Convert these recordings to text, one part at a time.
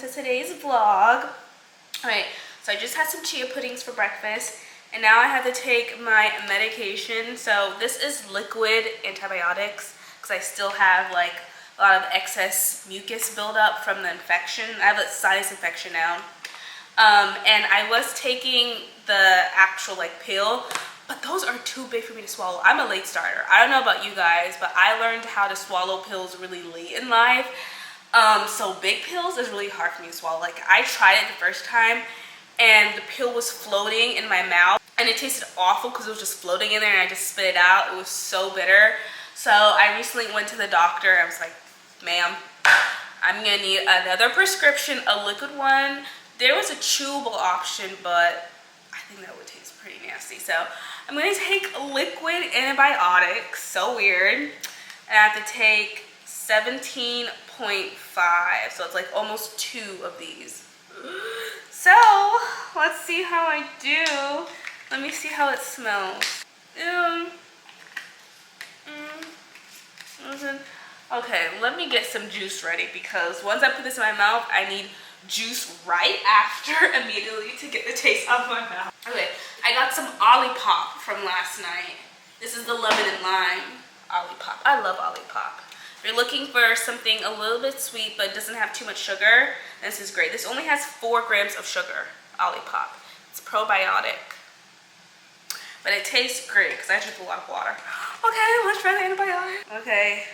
to today's vlog. Alright, so I just had some chia puddings for breakfast, and now I have to take my medication. So this is liquid antibiotics because I still have like a lot of excess mucus buildup from the infection. I have a sinus infection now. And I was taking the actual like pill, but those are too big for me to swallow. I'm a late starter. I don't know about you guys, but I learned how to swallow pills really late in life. So big pills is really hard for me to swallow. Like I tried it the first time and the pill was floating in my mouth and it tasted awful because it was just floating in there and I just spit it out. It was so bitter. So I recently went to the doctor. I was like, ma'am, I'm gonna need another prescription, a liquid one. There was a chewable option, but I think that would taste pretty nasty. So I'm gonna take liquid antibiotics, so weird. And I have to take 17.5, so it's like almost 2 of these. So let's see how I do. Let me see how it smells. Okay, let me get some juice ready because once I put this in my mouth, I need juice right after immediately to get the taste out of my mouth. Okay, I got some Olipop from last night. This is the lemon and lime Olipop. I love Olipop. If you're looking for something a little bit sweet but doesn't have too much sugar, this is great. This only has 4 grams of sugar, Olipop. It's probiotic. But it tastes great because I drink a lot of water. Okay, let's try the antibiotic. Okay,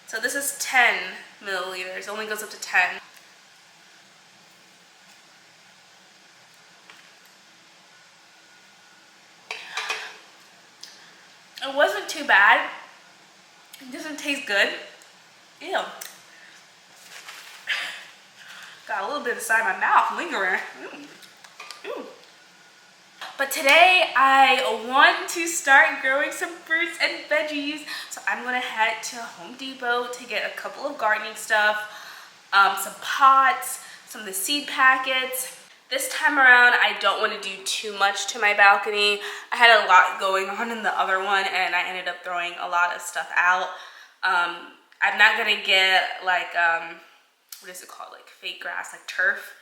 so this is 10 milliliters. It only goes up to 10. It wasn't too bad. It doesn't taste good. Ew. Got a little bit inside my mouth lingering. Ooh. But today I want to start growing some fruits and veggies. So I'm gonna head to Home Depot to get a couple of gardening stuff, some pots, some of the seed packets. This time around, I don't want to do too much to my balcony. I had a lot going on in the other one and I ended up throwing a lot of stuff out. I'm not gonna get like, what is it called? Like fake grass, like turf,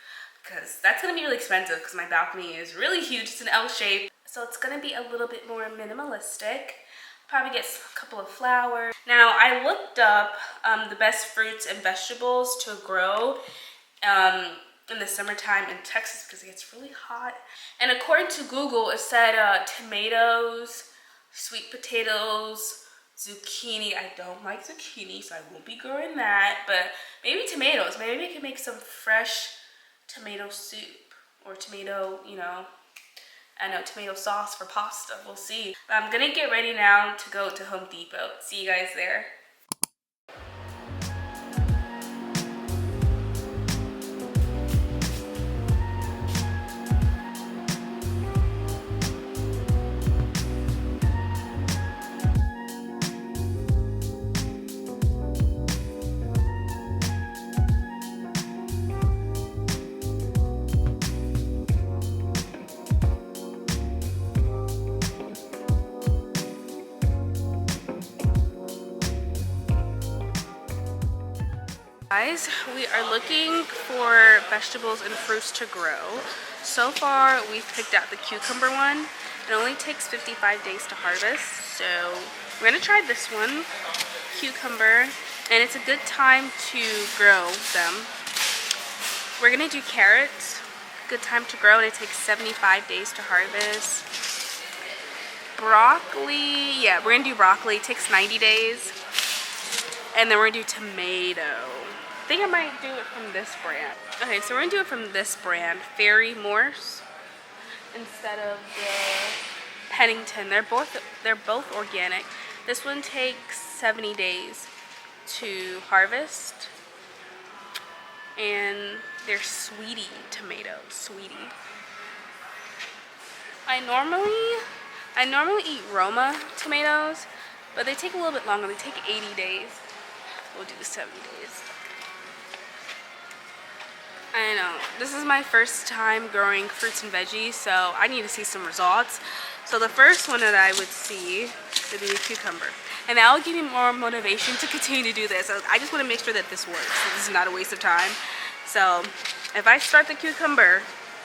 because that's gonna be really expensive because my balcony is really huge. It's an L shape. So it's gonna be a little bit more minimalistic. Probably get a couple of flowers. Now I looked up the best fruits and vegetables to grow in the summertime in Texas because it gets really hot. And according to Google, it said tomatoes, sweet potatoes, zucchini. I don't like zucchini, so I won't be growing that, but maybe tomatoes. Maybe we can make some fresh tomato soup or tomato, you know, I know, tomato sauce for pasta. We'll see. But I'm gonna get ready now to go to Home Depot. See you guys there. Guys, we are looking for vegetables and fruits to grow. So far, we've picked out the cucumber one. It only takes 55 days to harvest, so we're gonna try this one, cucumber, and it's a good time to grow them. We're gonna do carrots, good time to grow, and it takes 75 days to harvest. Broccoli, yeah, we're gonna do broccoli, it takes 90 days. And then we're gonna do tomato. I think I might do it from this brand. Okay, so we're gonna do it from this brand, Fairy Morse, instead of the Pennington. They're both organic. This one takes 70 days to harvest, and they're sweetie tomatoes. Sweetie. I normally eat Roma tomatoes, but they take a little bit longer. They take 80 days. We'll do the 70 days. I know, this is my first time growing fruits and veggies, so I need to see some results. So the first one that I would see would be the cucumber. And that will give me more motivation to continue to do this. So I just want to make sure that this works. So this is not a waste of time. So if I start the cucumber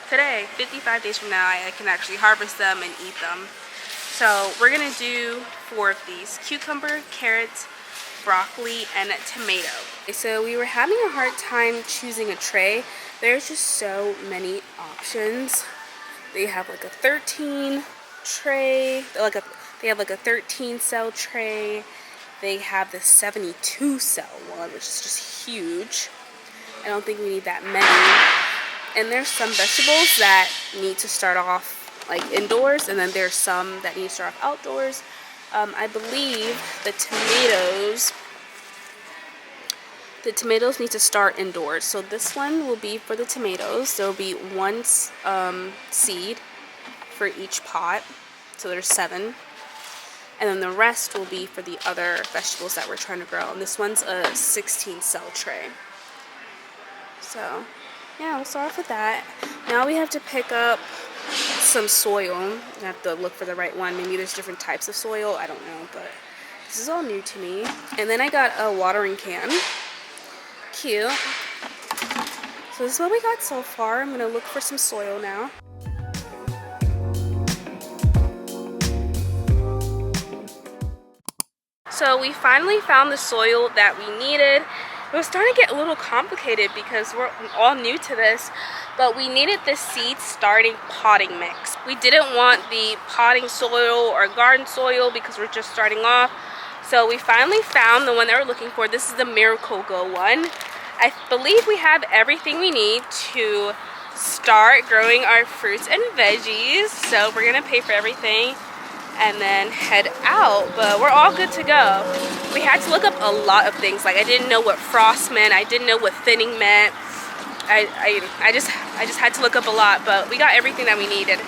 today, 55 days from now, I can actually harvest them and eat them. So we're gonna do 4 of these: cucumber, carrots, broccoli, and tomato. So we were having a hard time choosing a tray. There's just so many options. They have like a 13 tray, they have like a 13 cell tray. They have the 72 cell one, which is just huge. I don't think we need that many. And there's some vegetables that need to start off like indoors, and then there's some that need to start off outdoors. I believe the tomatoes need to start indoors. So this one will be for the tomatoes. There will be 1 seed for each pot. So there's 7. And then the rest will be for the other vegetables that we're trying to grow. And this one's a 16 cell tray. So yeah, we'll start off with that. Now we have to pick up some soil. I have to look for the right one. Maybe there's different types of soil. I don't know, but this is all new to me. And then I got a watering can. Cute. So this is what we got so far. I'm gonna look for some soil now. So we finally found the soil that we needed. It was starting to get a little complicated because we're all new to this, but we needed this seed starting potting mix. We didn't want the potting soil or garden soil because we're just starting off. So we finally found the one that we're looking for. This is the Miracle-Go one. I believe we have everything we need to start growing our fruits and veggies. So we're gonna pay for everything and then head out, but we're all good to go. We had to look up a lot of things. Like I didn't know what frost meant. I didn't know what thinning meant. I just had to look up a lot, but we got everything that we needed.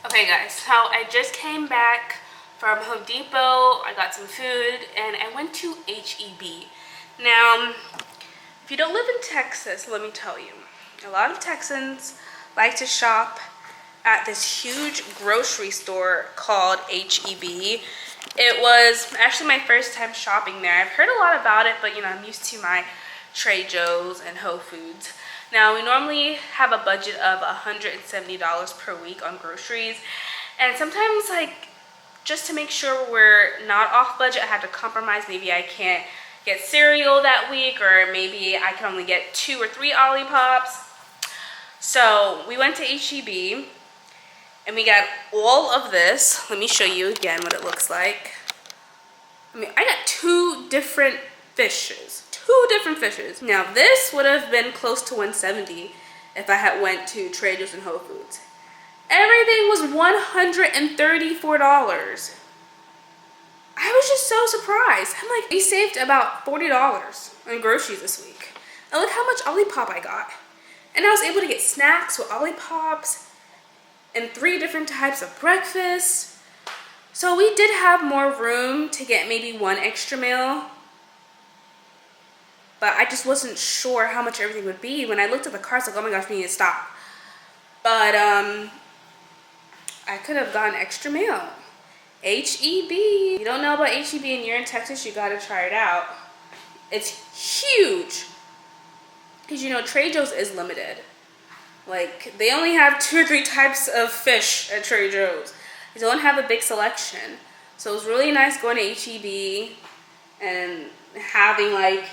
Okay guys, so I just came back from Home Depot. I got some food and I went to H-E-B. Now, if you don't live in Texas, let me tell you, a lot of Texans like to shop at this huge grocery store called H-E-B. It was actually my first time shopping there. I've heard a lot about it, but you know, I'm used to my Trader Joe's and Whole Foods. Now, we normally have a budget of $170 per week on groceries, and sometimes, like, just to make sure we're not off budget, I have to compromise. Maybe I can't get cereal that week, or maybe I can only get 2 or 3 Ollipops. So we went to H-E-B, and we got all of this. Let me show you again what it looks like. I mean, I got 2 different fishes. 2 different fishes. Now this would have been close to $170 if I had went to Trader Joe's and Whole Foods. Everything was $134. I was just so surprised. I'm like, we saved about $40 on groceries this week. And look how much Olipop I got. And I was able to get snacks with Olipops and 3 different types of breakfast. So we did have more room to get maybe 1 extra meal. But I just wasn't sure how much everything would be. When I looked at the carts, like, oh my gosh, we need to stop. But I could have gotten extra meal. H-E-B. If you don't know about H-E-B and you're in Texas, you gotta try it out. It's huge. Because you know, Trader Joe's is limited. Like, they only have 2 or 3 types of fish at Trader Joe's. They don't have a big selection. So it was really nice going to H-E-B and having like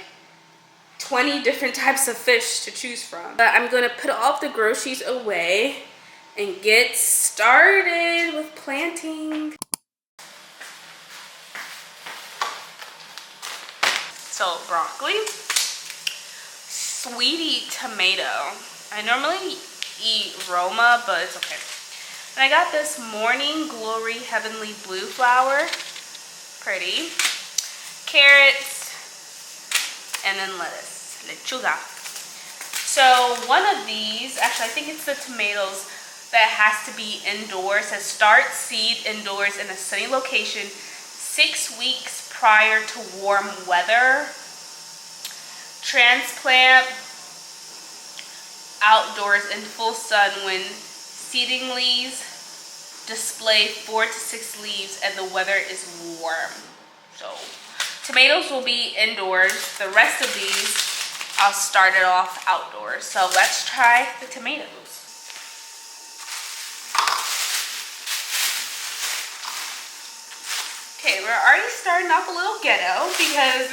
20 different types of fish to choose from. But I'm gonna put all of the groceries away and get started with planting. So broccoli, sweetie tomato. I normally eat Roma, but it's okay. And I got this Morning Glory Heavenly Blue flower, pretty. Carrots, and then lettuce, lechuga. So one of these, actually I think it's the tomatoes, that it has to be indoors. It says start seed indoors in a sunny location 6 weeks prior to warm weather. Transplant outdoors in full sun when seedlings display 4 to 6 leaves and the weather is warm. So tomatoes will be indoors. The rest of these, I'll start it off outdoors. So let's try the tomatoes. Okay, we're already starting off a little ghetto because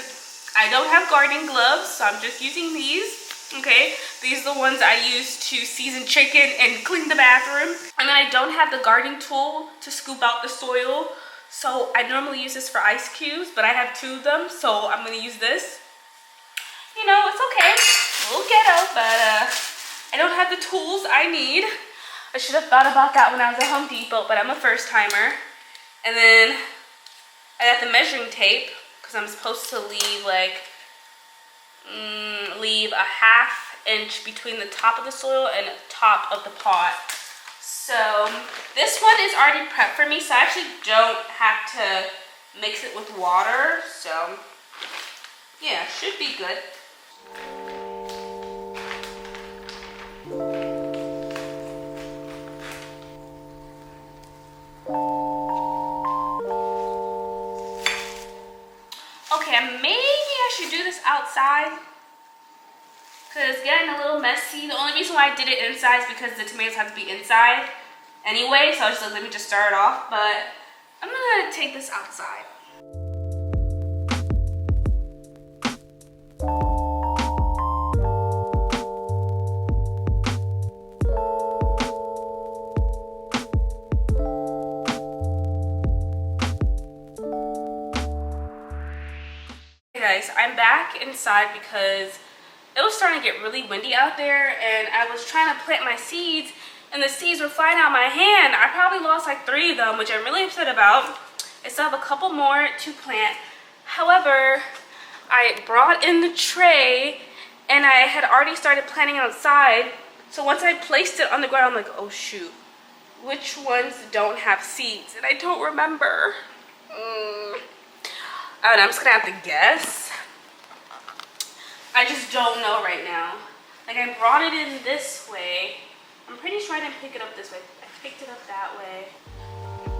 I don't have gardening gloves, so I'm just using these. Okay, these are the ones I use to season chicken and clean the bathroom. And then I don't have the gardening tool to scoop out the soil, so I normally use this for ice cubes, but I have 2 of them, so I'm gonna use this. You know, it's okay, a little ghetto, but I don't have the tools I need. I should have thought about that when I was at Home Depot, but I'm a first timer. And then I got the measuring tape because I'm supposed to leave like leave a ½ inch between the top of the soil and the top of the pot. So this one is already prepped for me, so I actually don't have to mix it with water. So yeah, should be good. Okay, maybe I should do this outside because it's getting a little messy. The only reason why I did it inside is because the tomatoes have to be inside anyway, so I was just like, let me just start it off, but I'm gonna take this outside. Guys, I'm back inside because it was starting to get really windy out there and I was trying to plant my seeds and the seeds were flying out my hand. I probably lost like 3 of them, which I'm really upset about. I still have a couple more to plant. However, I brought in the tray and I had already started planting outside. So once I placed it on the ground, I'm like, oh shoot, which ones don't have seeds? And I don't remember. I don't know, I'm just gonna have to guess. I just don't know right now. Like I brought it in this way. I'm pretty sure I didn't pick it up this way. I picked it up that way.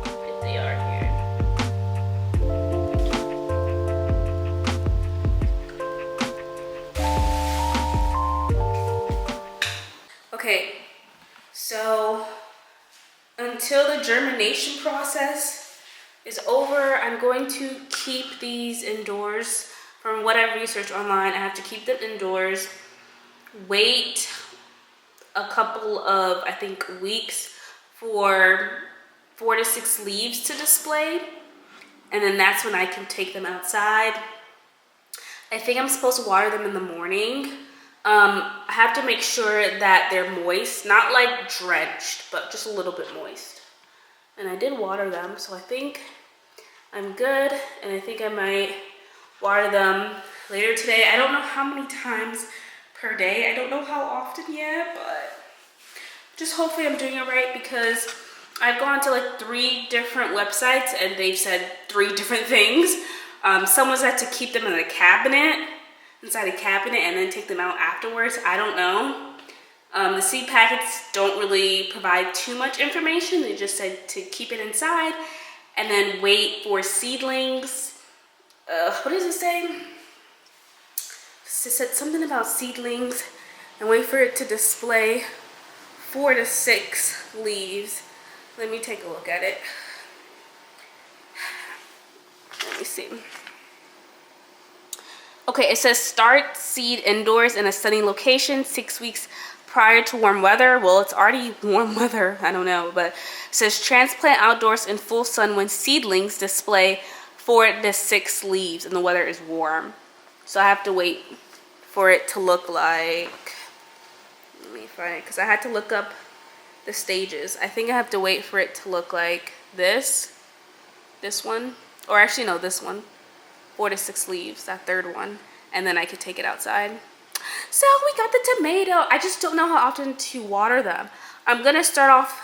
Right they are here. Okay, so until the germination process is over, I'm going to keep these indoors. From what I've researched online, I have to keep them indoors, wait a couple of, I think, weeks for 4 to 6 leaves to display, and then that's when I can take them outside. I think I'm supposed to water them in the morning. I have to make sure that they're moist, not like drenched, but just a little bit moist. And I did water them, so I think I'm good, and I think I might water them later today. I don't know how many times per day. I don't know how often yet, but just hopefully I'm doing it right because I've gone to like 3 different websites and they've said 3 different things. Someone said to keep them in a cabinet, inside a cabinet, and then take them out afterwards. I don't know. The seed packets don't really provide too much information. They just said to keep it inside and then wait for seedlings. What does it say? It said something about seedlings and wait for it to display 4 to 6 leaves. Let me take a look at it. Let me see. Okay, it says start seed indoors in a sunny location 6 weeks prior to warm weather. Well, it's already warm weather, I don't know, but it says transplant outdoors in full sun when seedlings display 4 to 6 leaves and the weather is warm. So I have to wait for it to look like, let me find it, because I had to look up the stages. I think I have to wait for it to look like this one, or actually no, this one, 4 to 6 leaves, that 3rd one, and then I could take it outside. So we got the tomato. I just don't know how often to water them. I'm gonna start off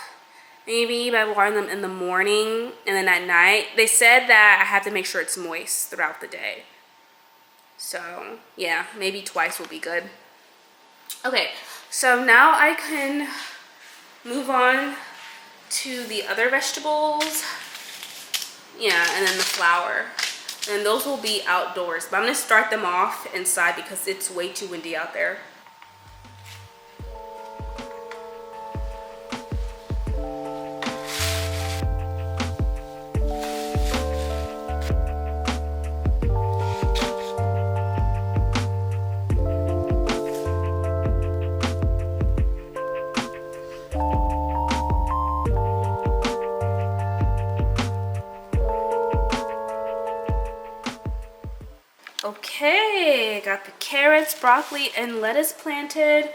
maybe by watering them in the morning and then at night. They said that I have to make sure it's moist throughout the day. So yeah, maybe twice will be good. Okay, so now I can move on to the other vegetables. Yeah, and then the flour. And those will be outdoors. But I'm gonna start them off inside because it's way too windy out there. Okay, got the carrots, broccoli, and lettuce planted.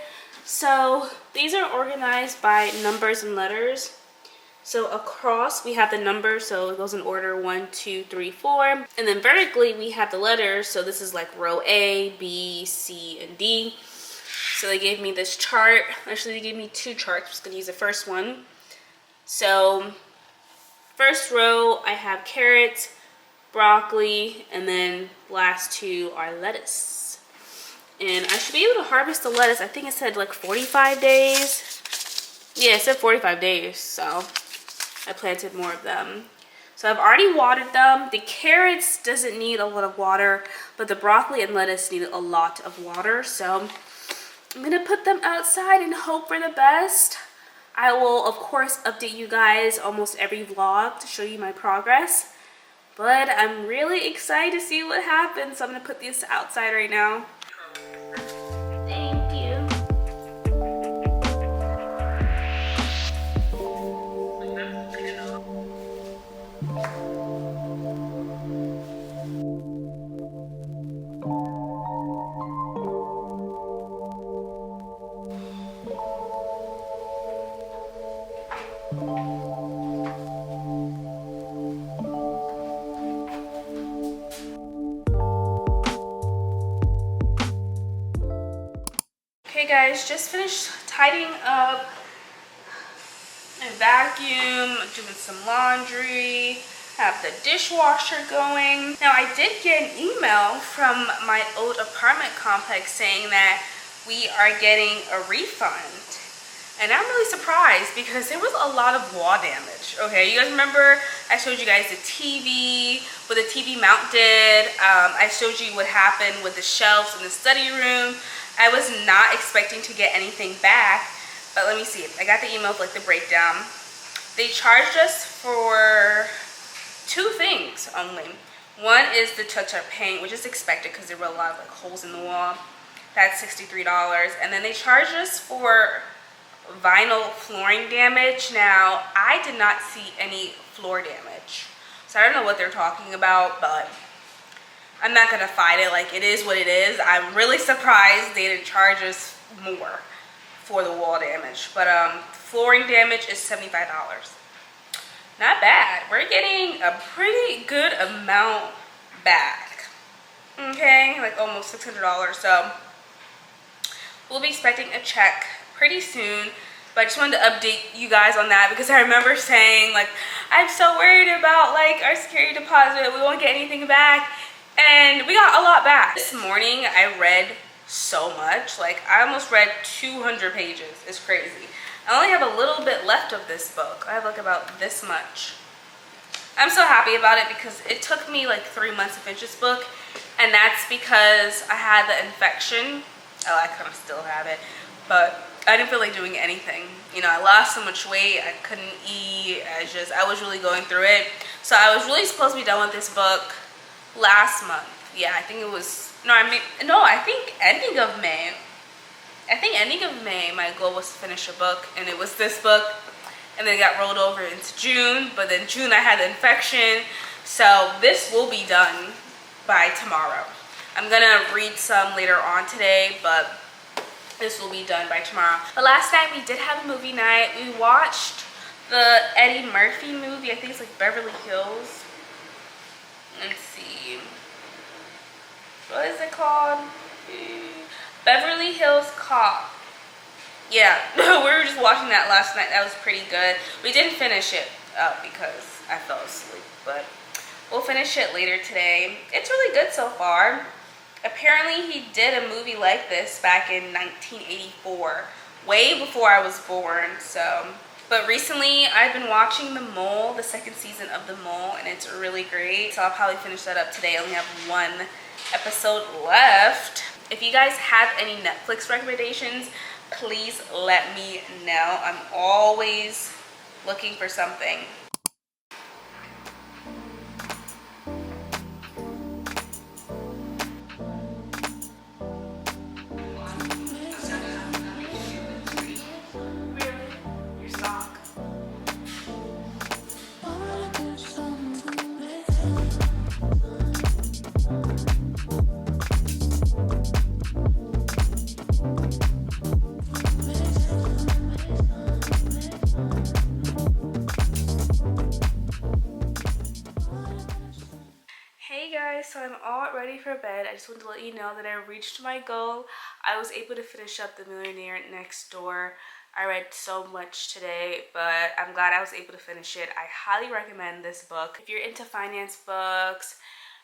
So these are organized by numbers and letters. So across we have the numbers, so it goes in order 1, 2, 3, 4. And then vertically we have the letters, so this is like row A, B, C, and D. So they gave me this chart. Actually, they gave me two charts. I'm just gonna use the first one. So first row I have carrots, broccoli, and then last two are lettuce. And I should be able to harvest the lettuce. I think it said like 45 days. Yeah, it said 45 days, so I planted more of them. So I've already watered them. The carrots doesn't need a lot of water, but the broccoli and lettuce need a lot of water. So I'm gonna put them outside and hope for the best. I will, of course, update you guys almost every vlog to show you my progress. But I'm really excited to see what happens. So I'm gonna put these outside right now. Thank you. Okay guys, just finished tidying up. I vacuum, doing some laundry, have the dishwasher going. Now I did get an email from my old apartment complex saying that we are getting a refund. And I'm really surprised because there was a lot of wall damage. Okay, you guys remember I showed you guys the TV, what the TV mount did. I showed you what happened with the shelves in the study room. I was not expecting to get anything back, but let me see. I got the email with like the breakdown. They charged us for two things only. One is the touch-up paint, which is expected because there were a lot of like holes in the wall. That's $63. And then they charged us for vinyl flooring damage. Now, I did not see any floor damage, so I don't know what they're talking about, but I'm not gonna fight it. Like, it is what it is. I'm really surprised they didn't charge us more for the wall damage, but flooring damage is $75. Not bad. We're getting a pretty good amount back. Okay, like almost $600. So we'll be expecting a check pretty soon, but I just wanted to update you guys on that because I remember saying like, I'm so worried about like our security deposit, we won't get anything back, and we got a lot back. This morning I read so much, like I almost read 200 pages. It's crazy. I only have a little bit left of this book. I have like about this much. I'm so happy about it because it took me like 3 months to finish this book, and that's because I had the infection. Oh, I kind of still have it, but I didn't feel like doing anything. You know, I lost so much weight, I couldn't eat, I was really going through it. So I was really supposed to be done with this book last month. Yeah, I think it was, I think ending of May. I think ending of May, my goal was to finish a book, and it was this book, and then it got rolled over into June, but then June I had the infection, so this will be done by tomorrow. I'm gonna read some later on today, but this will be done by tomorrow. But last night we did have a movie night. We watched the Eddie Murphy movie. I think it's like Beverly Hills. Let's see. What is it called? Beverly Hills Cop. Yeah, we were just watching that last night. That was pretty good. We didn't finish it because I fell asleep, but we'll finish it later today. It's really good so far. Apparently he did a movie like this back in 1984, way before I was born, so. But recently I've been watching The Mole, the second season of The Mole, and it's really great. So I'll probably finish that up today. I only have one episode left. If you guys have any Netflix recommendations, please let me know. I'm always looking for something. Hey guys, so I'm all ready for bed. I just wanted to let you know that I reached my goal. I was able to finish up The Millionaire Next Door. I read so much today, but I'm glad I was able to finish it. I highly recommend this book. If you're into finance books,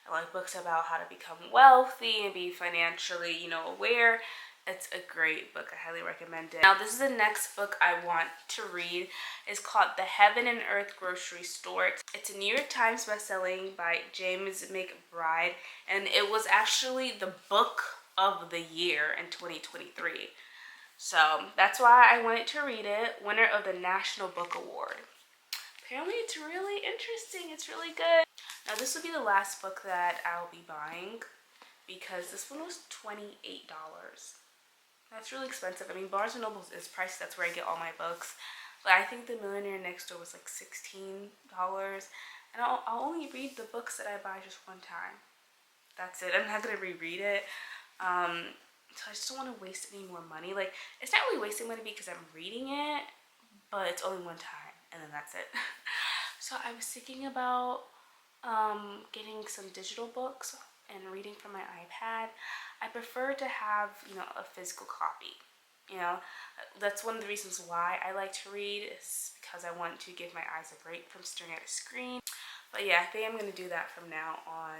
I like books about how to become wealthy and be financially, aware, it's a great book. I highly recommend it. Now, this is the next book I want to read. It's called The Heaven and Earth Grocery Store. It's a New York Times bestselling by James McBride, and it was actually the book of the year in 2023. So that's why I wanted to read it. Winner of the National Book Award. Apparently it's really interesting. It's really good. Now this will be the last book that I'll be buying because this one was $28. That's really expensive. I mean, Barnes & Noble is pricey. That's where I get all my books. But I think The Millionaire Next Door was like $16. And I'll only read the books that I buy just one time. That's it. I'm not going to reread it. So I just don't want to waste any more money. Like, it's not really wasting money because I'm reading it, but it's only one time. And then that's it. So I was thinking about getting some digital books and reading from my iPad. I prefer to have, a physical copy. That's one of the reasons why I like to read is because I want to give my eyes a break from staring at a screen. But yeah, I think I'm going to do that from now on.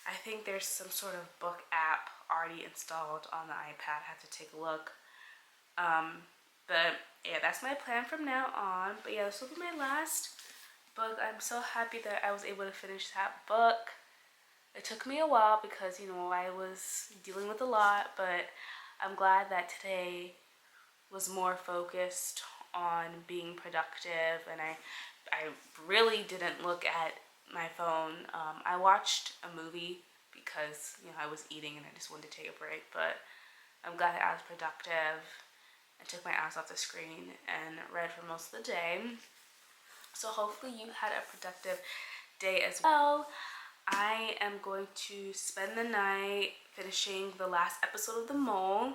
I think there's some sort of book app already installed on the iPad. I have to take a look. But yeah, that's my plan from now on. But yeah, this will be my last book. I'm so happy that I was able to finish that book. It took me a while because, I was dealing with a lot, but I'm glad that today was more focused on being productive, and I really didn't look at my phone. I watched a movie because, I was eating and I just wanted to take a break, but I'm glad that I was productive and took my eyes off the screen and read for most of the day. So hopefully you had a productive day as well. I am going to spend the night finishing the last episode of The Mole,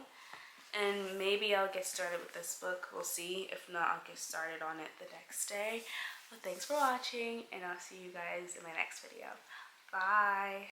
and maybe I'll get started with this book. We'll see. If not, I'll get started on it the next day. But thanks for watching, and I'll see you guys in my next video. Bye!